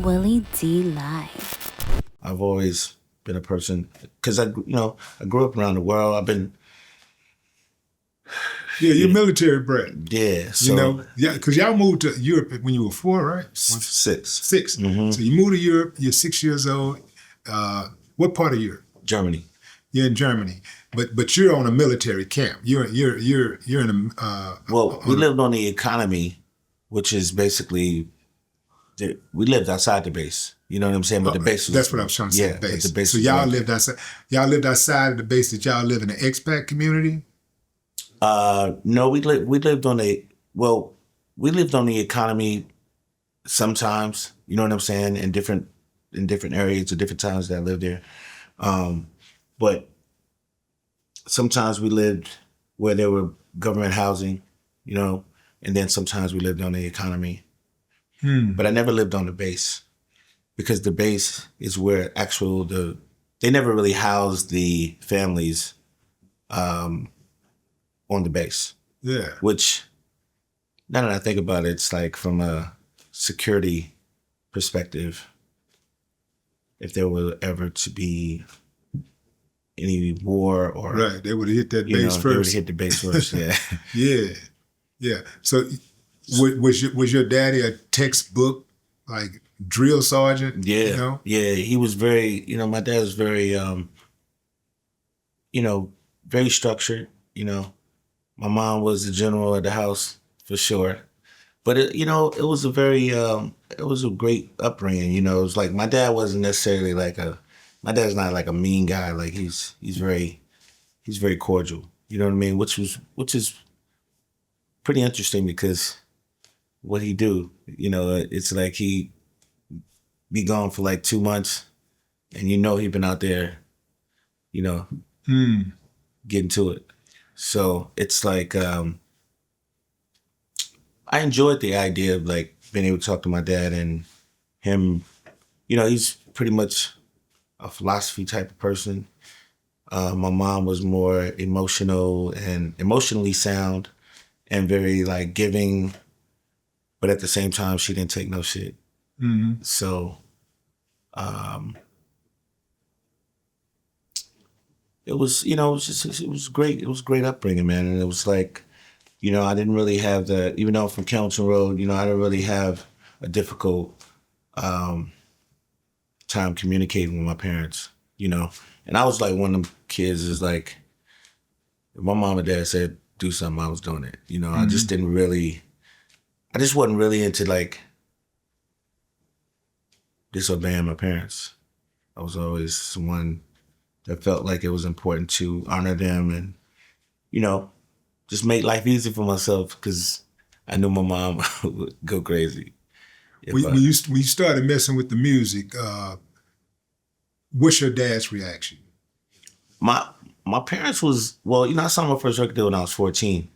Willie D Live. I've always been a person, because I grew up around the world. I've been... Yeah, you're military brat. Yeah, so... You know, yeah, because y'all moved to Europe when you were 4, right? Six. 6. Mm-hmm. So you moved to Europe, you're 6 years old. What part of Europe? Germany. You're in Germany, but you're on a military camp. You're in a... we lived on the economy, which is basically... We lived outside the base. You know what I'm saying? But the base was... That's what I was trying to say, yeah, base. The base. So y'all lived outside. Y'all lived outside of the base. Did y'all live in an expat community? No, we lived on the economy sometimes. You know what I'm saying? In different areas or different times that I lived there. But sometimes we lived where there were government housing, you know, and then sometimes we lived on the economy. But I never lived on the base, because the base is where they never really housed the families on the base. Yeah. Which, now that I think about it, it's like from a security perspective, if there were ever to be any war or... Right, they would have hit that base first. They would have hit the base first, yeah. Yeah. So was your daddy a textbook, like, drill sergeant? Yeah, you know? Yeah, he was very, my dad was very, very structured, My mom was the general of the house, for sure. But, it was a very, it was a great upbringing, It was like, my dad wasn't necessarily my dad's not like a mean guy. Like, he's very cordial, you know what I mean? Which is pretty interesting, because what he do, it's like he be gone for like 2 months, and he'd been out there, getting to it. So it's like, I enjoyed the idea of like being able to talk to my dad, and him, he's pretty much a philosophy type of person. My mom was more emotionally sound and very like giving, but at the same time, she didn't take no shit. Mm-hmm. So, it was, it was great. It was great upbringing, man. And it was like, I didn't really have even though I'm from Carrollton Road, I didn't really have a difficult time communicating with my parents, And I was like one of them kids is like, if my mom and dad said do something, I was doing it. Mm-hmm. I just wasn't really into like disobeying my parents. I was always someone that felt like it was important to honor them and, just make life easy for myself, because I knew my mom would go crazy. When you started messing with the music, what's your dad's reaction? My parents was, I saw my first record deal when I was 14.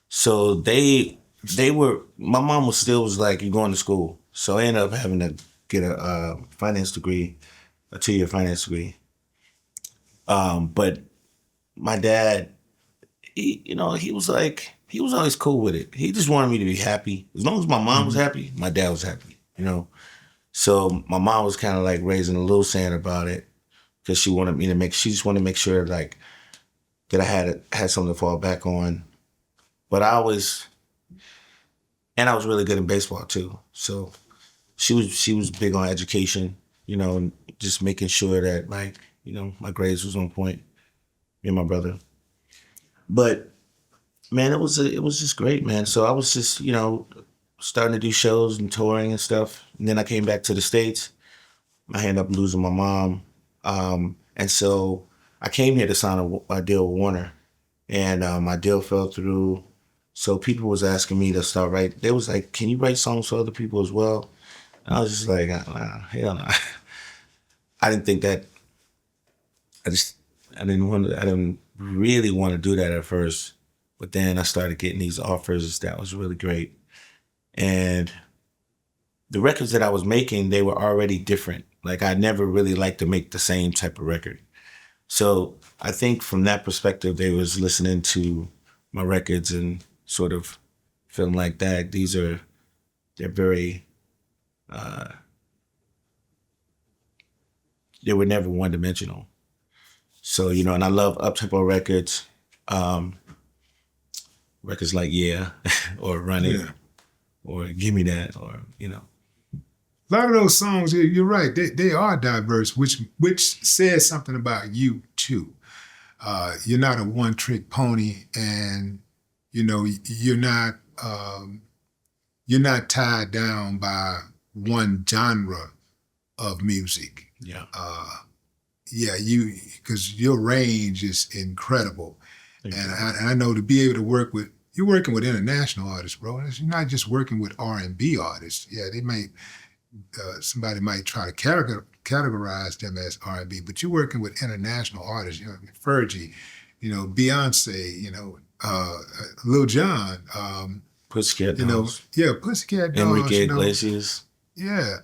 So they were, my mom was like, you're going to school. So I ended up having to get a finance degree, a 2-year finance degree. But my dad, he was always cool with it. He just wanted me to be happy. As long as my mom was happy, my dad was happy, So my mom was kind of like raising a little sand about it, because she just wanted to make sure like that I had something to fall back on. But I was really good in baseball too. So she was big on education, and just making sure that like, my grades was on point, me and my brother. But man, it was just great, man. So I was just, starting to do shows and touring and stuff. And then I came back to the States. I ended up losing my mom. And so I came here to sign a deal with Warner, and my deal fell through. So people was asking me to start writing. They was like, can you write songs for other people as well? And I was just like, hell no. I didn't think that. I didn't really want to do that at first. But then I started getting these offers that was really great. And the records that I was making, they were already different. Like, I never really liked to make the same type of record. So I think from that perspective, they was listening to my records and sort of feeling like that. They're very they were never one dimensional. So, you know, and I love up-tempo records. Records like Yeah or Run It or Give Me That or, you know. A lot of those songs, you're right, they are diverse, which says something about you too. You're not a one-trick pony, and you know you're not tied down by one genre of music. Yeah. Because your range is incredible, Exactly. and I know to be able to work with, you're working with international artists, bro. You're not just working with R&B artists. Yeah, they might. Somebody might try to categorize them as R&B, but you're working with international artists, you know, Fergie, you know, Beyonce, you know, Lil Jon, Pussycat you know, Dolls. yeah, Pussycat Dolls, Enrique you know, Iglesias. yeah,